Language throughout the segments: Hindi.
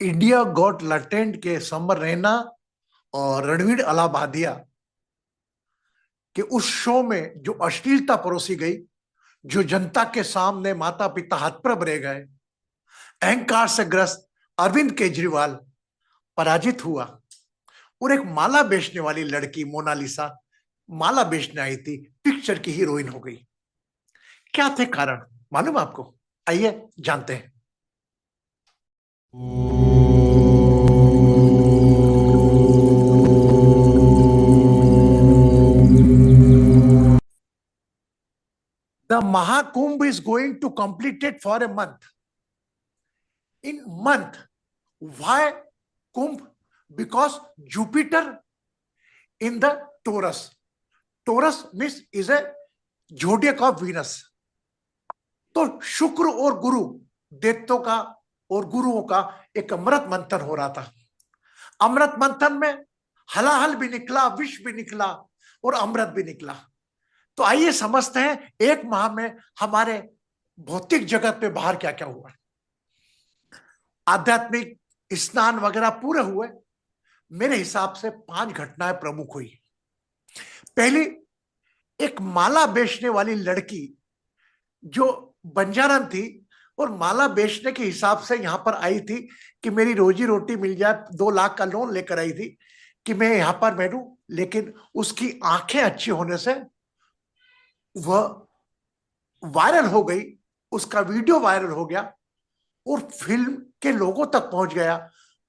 इंडिया गॉट लैटेंट के समर रैना और रणवीर अलाहाबादिया के उस शो में जो अश्लीलता परोसी गई, जो जनता के सामने माता पिता हतप्रभ रह गए, अहंकार से ग्रस्त अरविंद केजरीवाल पराजित हुआ और एक माला बेचने वाली लड़की मोनालिसा माला बेचने आई थी, पिक्चर की हीरोइन हो गई। क्या थे कारण मालूम आपको? आइए जानते हैं। The Mahakumbh is going to complete it for a month. In month, why Kumbh? Because Jupiter in the Taurus. Taurus means is a zodiac of Venus. तो शुक्र और गुरु देवताओं का और गुरुओं का एक अमृत मंथन हो रहा था। अमृत मंथन में हलाहल भी निकला, विष भी निकला और अमृत भी निकला। तो आइए समझते हैं एक माह में हमारे भौतिक जगत में बाहर क्या क्या हुआ। आध्यात्मिक स्नान वगैरह पूरे हुए। मेरे हिसाब से 5 घटनाएं प्रमुख हुई। पहली, एक माला बेचने वाली लड़की जो बंजारन थी और माला बेचने के हिसाब से यहां पर आई थी कि मेरी रोजी रोटी मिल जाए, 2 लाख का लोन लेकर आई थी कि मैं यहां पर बैठूं। लेकिन उसकी आंखें अच्छी होने से वह वायरल हो गई, उसका वीडियो वायरल हो गया और फिल्म के लोगों तक पहुंच गया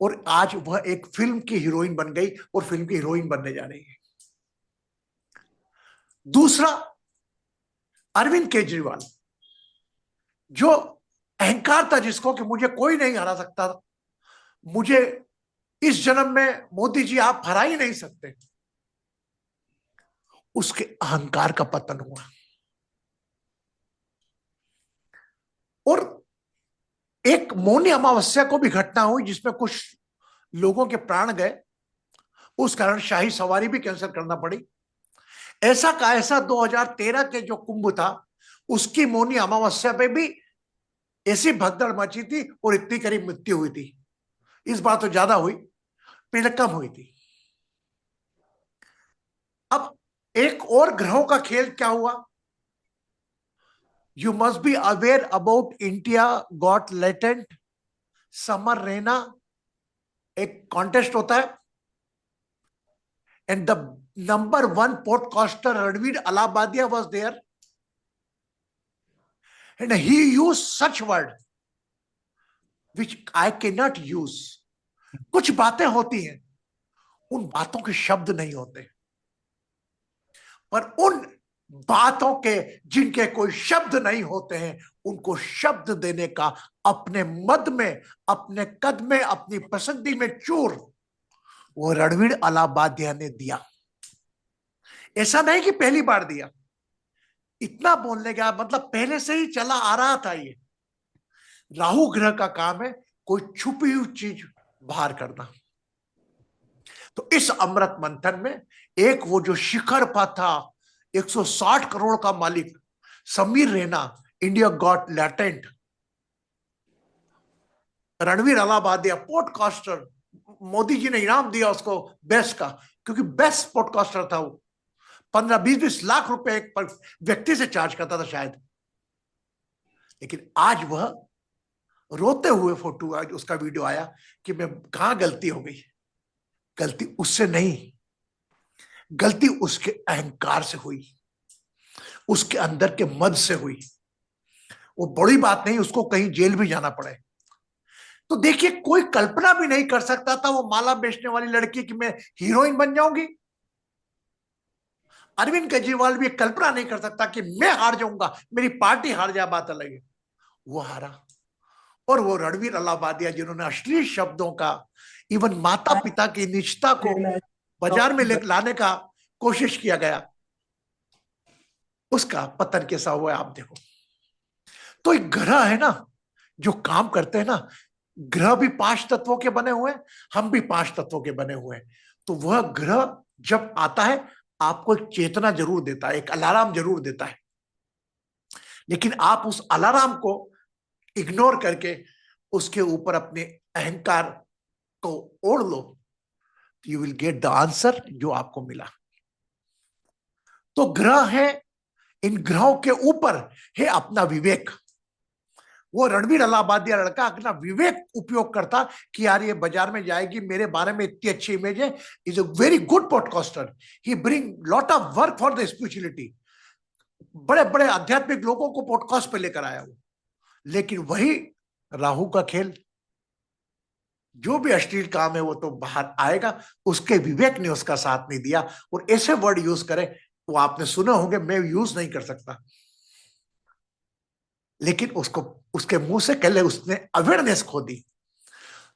और आज वह एक फिल्म की हीरोइन बन गई और फिल्म की हीरोइन बनने जा रही है। दूसरा, अरविंद केजरीवाल, जो अहंकार था जिसको कि मुझे कोई नहीं हरा सकता, मुझे इस जन्म में मोदी जी आप हरा ही नहीं सकते, उसके अहंकार का पतन हुआ। और एक मौनी अमावस्या को भी घटना हुई जिसमें कुछ लोगों के प्राण गए, उस कारण शाही सवारी भी कैंसिल करना पड़ी। ऐसा का ऐसा 2013 के जो कुंभ था उसकी मौनी अमावस्या पे भी ऐसी भगदड़ मची थी और इतनी करीब मृत्यु हुई थी। इस बार तो ज्यादा हुई, पहले कम हुई थी। अब एक और ग्रहों का खेल क्या हुआ। You must be aware about India got latent Samay Raina, एक कॉन्टेस्ट होता है and the number 1 podcaster Ranveer Allahbadia was there and he used such word which I cannot use. कुछ बातें होती हैं, उन बातों के शब्द नहीं होते, पर उन बातों के जिनके कोई शब्द नहीं होते हैं उनको शब्द देने का अपने मद में, अपने कद में, अपनी पसंदी में चूर वो रणवीर अलाहाबादिया ने दिया। ऐसा नहीं कि पहली बार दिया, इतना बोलने का मतलब पहले से ही चला आ रहा था। ये राहु ग्रह का काम है कोई छुपी हुई चीज बाहर करना। तो इस अमृत मंथन में एक वो जो शिखर पा था 160 करोड़ का मालिक Sameer Raina, India got latent, Ranveer Allahbadia podcaster, Modi ji ने इनाम दिया उसको बेस्ट का, क्योंकि बेस्ट पॉडकास्टर था वो। 15-20 लाख रुपए एक व्यक्ति से चार्ज करता था शायद। लेकिन आज वह रोते हुए फोटो, आज उसका वीडियो आया कि मैं कहां गलती हो गई। गलती उससे नहीं, गलती उसके अहंकार से हुई, उसके अंदर के मद से हुई। वो बड़ी बात नहीं उसको कहीं जेल भी जाना पड़े। तो देखिए, कोई कल्पना भी नहीं कर सकता था वो माला बेचने वाली लड़की कि मैं हीरोइन बन जाऊंगी। अरविंद केजरीवाल भी कल्पना नहीं कर सकता कि मैं हार जाऊंगा, मेरी पार्टी हार जाए, बात अलग है। वो हारा। और वो रणवीर अलाहाबादिया जिन्होंने अश्लील शब्दों का, इवन माता पिता की निजता को बाजार में लाने का कोशिश किया गया, उसका पतन कैसा हुआ आप देखो। तो एक ग्रह है ना जो काम करते हैं ना, ग्रह भी 5 तत्वों के बने हुए हैं, हम भी 5 तत्वों के बने हुए हैं। तो वह ग्रह जब आता है आपको एक चेतना जरूर देता है, एक अलार्म जरूर देता है, लेकिन आप उस अलार्म को इग्नोर करके उसके ऊपर अपने अहंकार को ओढ़ लो, you will get the answer जो आपको मिला। तो ग्रह है, इन ग्रहों के ऊपर है अपना विवेक। वो रणवीर अलाहाबादिया लड़का अपना विवेक उपयोग करता कि यार ये बाजार में जाएगी, मेरे बारे में इतनी अच्छी इमेज है, is a very good podcaster, he bring lot of work for the spirituality. बड़े बड़े आध्यात्मिक लोगों को पॉडकास्ट पे लेकर आया वो। लेकिन वही राहु का खेल, जो भी अश्लील काम है वो तो बाहर आएगा। उसके विवेक ने उसका साथ नहीं दिया, और ऐसे वर्ड यूज करे वो आपने सुने होंगे, मैं यूज नहीं कर सकता, लेकिन उसको उसके मुंह से कह ले, उसने अवेयरनेस खो दी।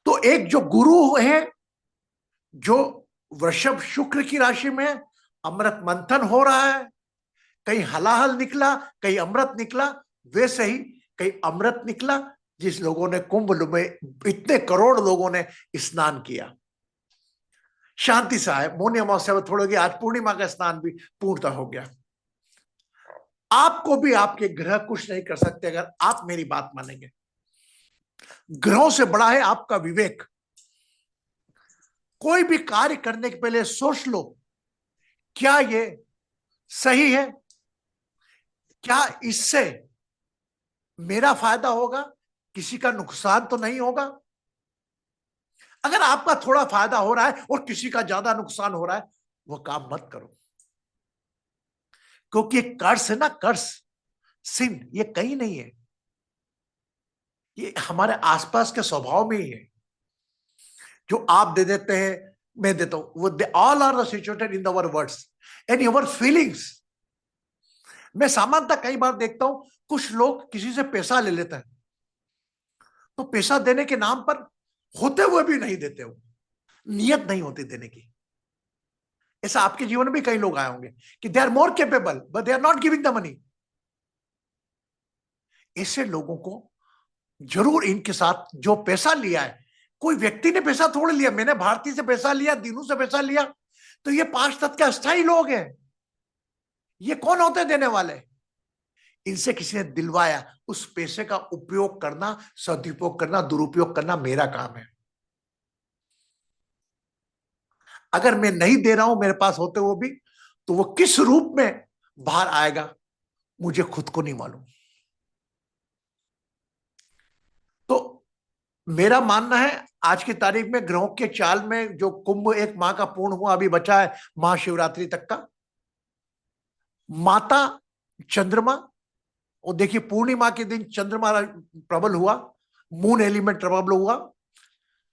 तो एक जो गुरु है, जो वृषभ शुक्र की राशि में अमृत मंथन हो रहा है, कहीं हलाहल निकला, कहीं अमृत निकला, वैसे ही कहीं अमृत निकला जिस लोगों ने कुंभ में इतने करोड़ लोगों ने स्नान किया, शांति से आए। मौनी अमावस्या में थोड़ी, आज पूर्णिमा का स्नान भी पूर्णता हो गया। आपको भी आपके ग्रह कुछ नहीं कर सकते अगर आप मेरी बात मानेंगे। ग्रहों से बड़ा है आपका विवेक। कोई भी कार्य करने के पहले सोच लो, क्या ये सही है, क्या इससे मेरा फायदा होगा, किसी का नुकसान तो नहीं होगा। अगर आपका थोड़ा फायदा हो रहा है और किसी का ज्यादा नुकसान हो रहा है, वो काम मत करो, क्योंकि ये कर्स है ना, कर्स, सिन, ये कहीं नहीं है, ये हमारे आसपास के स्वभाव में ही है। जो आप दे देते हैं, मैं देता हूं, वो they all are situated in our words and your feelings. मैं सामान्यतः कई बार देखता हूं, कुछ लोग किसी से पैसा ले लेते हैं, तो पैसा देने के नाम पर होते हुए भी नहीं देते हो, नियत नहीं होती देने की। ऐसा आपके जीवन में भी कई लोग आए होंगे कि they are more capable but they are not giving the money. ऐसे लोगों को जरूर, इनके साथ जो पैसा लिया है, कोई व्यक्ति ने पैसा थोड़ा लिया, मैंने भारती से पैसा लिया, दीनू से पैसा लिया, तो ये 5 तत्व के अस्थायी लोग हैं। ये कौन होते देने वाले? इनसे किसी ने दिलवाया, उस पैसे का उपयोग करना, सदुपयोग करना, दुरुपयोग करना मेरा काम है। अगर मैं नहीं दे रहा हूं मेरे पास होते हुए भी, तो वो किस रूप में बाहर आएगा मुझे खुद को नहीं मालूम। तो मेरा मानना है आज की तारीख में ग्रहों के चाल में जो कुंभ एक माह का पूर्ण हुआ, अभी बचा है महाशिवरात्रि तक का। माता चंद्रमा, और देखिए पूर्णिमा के दिन चंद्रमा प्रबल हुआ, मून एलिमेंट प्रबल हुआ,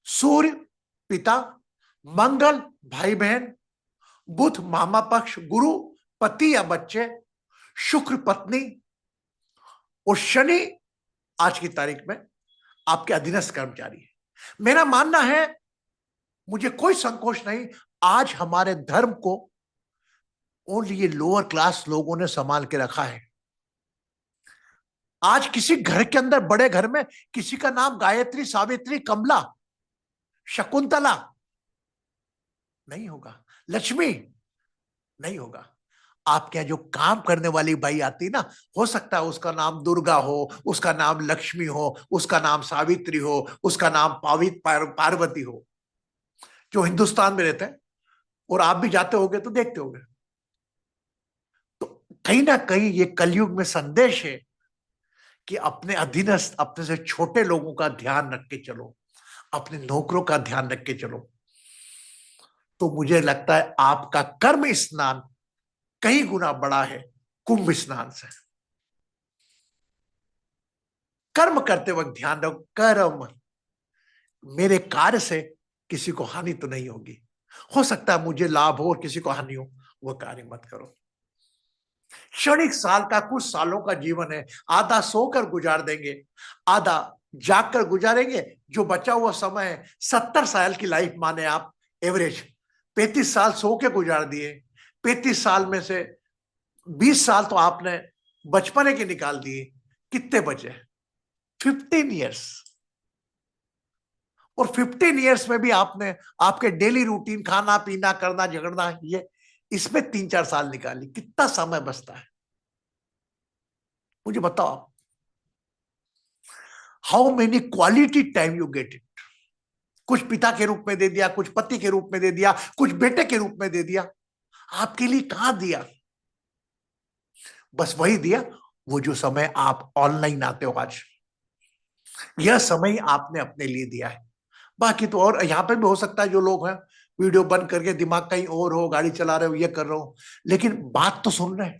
सूर्य पिता, मंगल भाई बहन, बुध मामा पक्ष गुरु पति या बच्चे, शुक्र पत्नी, और शनि आज की तारीख में आपके अधीनस्थ कर्मचारी है। मेरा मानना है, मुझे कोई संकोच नहीं, आज हमारे धर्म को ओनली ये लोअर क्लास लोगों ने संभाल के रखा है। आज किसी घर के अंदर, बड़े घर में, किसी का नाम गायत्री, सावित्री, कमला, शकुंतला नहीं होगा, लक्ष्मी नहीं होगा। आपके यहाँ जो काम करने वाली बाई आती ना, हो सकता है उसका नाम दुर्गा हो, उसका नाम लक्ष्मी हो, उसका नाम सावित्री हो, उसका नाम पार्वती हो, जो हिंदुस्तान में रहते हैं, और आप भी जाते होगे तो देखते होगे। तो कहीं ना कहीं ये कलयुग में संदेश है कि अपने अधीनस्थ, अपने से छोटे लोगों का ध्यान रख के चलो, अपने नौकरों का ध्यान रख के चलो। तो मुझे लगता है आपका कर्म स्नान कई गुना बड़ा है कुंभ स्नान से। कर्म करते वक्त ध्यान रखो, कर्म, मेरे कार्य से किसी को हानि तो नहीं होगी। हो सकता है मुझे लाभ हो और किसी को हानि हो, वो कार्य मत करो। क्षणिक साल का, कुछ सालों का जीवन है, आधा सोकर गुजार देंगे, आधा जागकर गुजारेंगे। जो बचा हुआ समय है, 70 साल की लाइफ माने आप एवरेज, 35 साल सो के गुजार दिए, 35 साल में से 20 साल तो आपने बचपने के निकाल दिए, कितने बचे? 15 ईयर्स। और 15 ईयर्स में भी आपने आपके डेली रूटीन, खाना पीना, करना झगड़ना, ये इसमें 3-4 साल निकाली, कितना समय बचता है मुझे बताओ आप। How many quality time you get it? कुछ पिता के रूप में दे दिया, कुछ पति के रूप में दे दिया, कुछ बेटे के रूप में दे दिया। आपके लिए कहां दिया? बस वही दिया वो जो समय आप ऑनलाइन आते हो आज, यह समय आपने अपने लिए दिया है। बाकी तो और यहां पर भी हो सकता है जो लोग हैं वीडियो बंद करके दिमाग कहीं और हो, गाड़ी चला रहे हो, ये कर रहे हो, लेकिन बात तो सुन रहे हैं।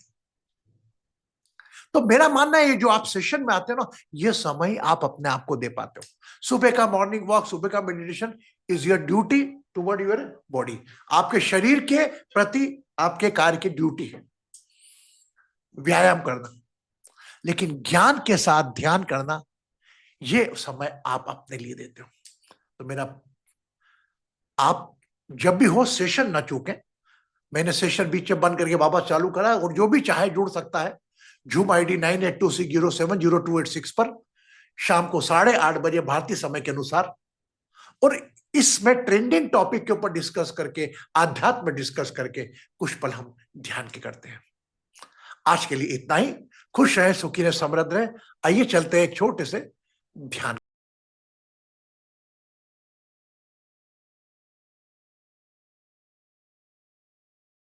तो मेरा मानना है ये जो आप सेशन में आते हो ना, ये समय आप अपने आप को दे पाते हो। सुबह का मॉर्निंग वॉक, सुबह का meditation is your duty toward your body. आपके शरीर के प्रति आपके कार्य की ड्यूटी है व्यायाम करना, लेकिन ज्ञान के साथ ध्यान करना ये समय आप अपने लिए देते हो। तो मेरा, आप जब भी हो सेशन ना चूकें। मैंने सेशन बीच में बंद करके वापस चालू करा, और जो भी चाहे जुड़ सकता है। जूम आईडी 9826070286 पर शाम को 8:30 बजे भारतीय समय के अनुसार, और इसमें ट्रेंडिंग टॉपिक के ऊपर डिस्कस करके, आध्यात्म डिस्कस करके कुछ पल हम ध्यान के करते हैं। आज के लिए इतना ही। खुश रहे, सुखी रहे, समृद्ध रहे। आइए चलते हैं एक छोटे से ध्यान।